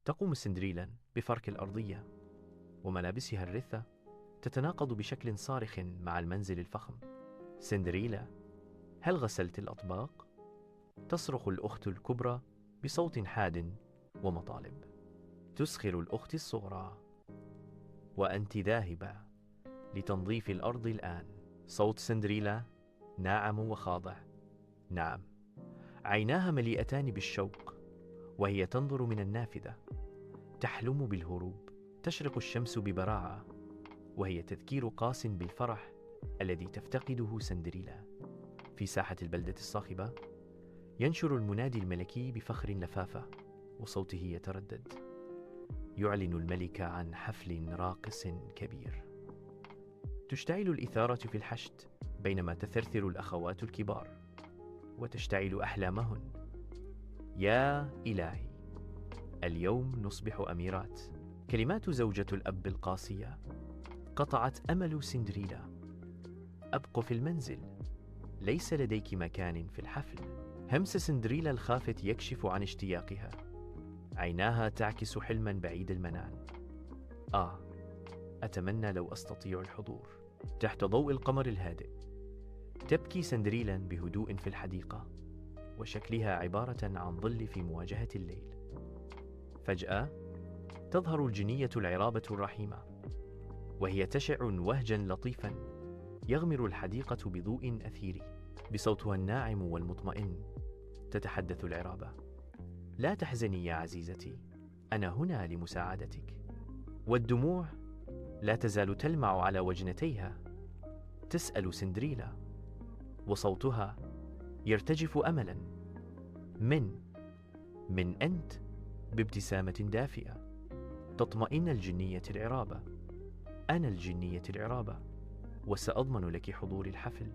تقوم سندريلا بفرك الأرضية، وملابسها الرثة تتناقض بشكل صارخ مع المنزل الفخم. سندريلا، هل غسلت الأطباق؟ تصرخ الأخت الكبرى بصوت حاد ومطالب. تسخر الأخت الصغرى: وأنت ذاهبة لتنظيف الأرض الآن. صوت سندريلا ناعم وخاضع. نعم، عيناها مليئتان بالشوق وهي تنظر من النافذة. تحلم بالهروب. تشرق الشمس ببراعة وهي تذكير قاس بالفرح الذي تفتقده سندريلا. في ساحة البلدة الصاخبة ينشر المنادي الملكي بفخر لفافة، وصوته يتردد: يعلن الملك عن حفل راقص كبير. تشتعل الإثارة في الحشد بينما تثرثر الأخوات الكبار وتشتعل أحلامهن. يا إلهي، اليوم نصبح أميرات. كلمات زوجة الأب القاسية قطعت أمل سندريلا. أبق في المنزل، ليس لديك مكان في الحفل. همس سندريلا الخافت يكشف عن اشتياقها. عيناها تعكس حلما بعيد المنال. أتمنى لو أستطيع الحضور. تحت ضوء القمر الهادئ تبكي سندريلا بهدوء في الحديقة، وشكلها عبارة عن ظل في مواجهة الليل. فجأة تظهر الجنية العرابة الرحيمة، وهي تشع وهجا لطيفا يغمر الحديقة بضوء أثيري. بصوتها الناعم والمطمئن تتحدث العرابة: لا تحزني يا عزيزتي، أنا هنا لمساعدتك. والدموع لا تزال تلمع على وجنتيها. تسأل سندريلا وصوتها يرتجف أملا: من أنت؟ بابتسامة دافئة تطمئن الجنية العرابة: أنا الجنية العرابة، وسأضمن لك حضور الحفل.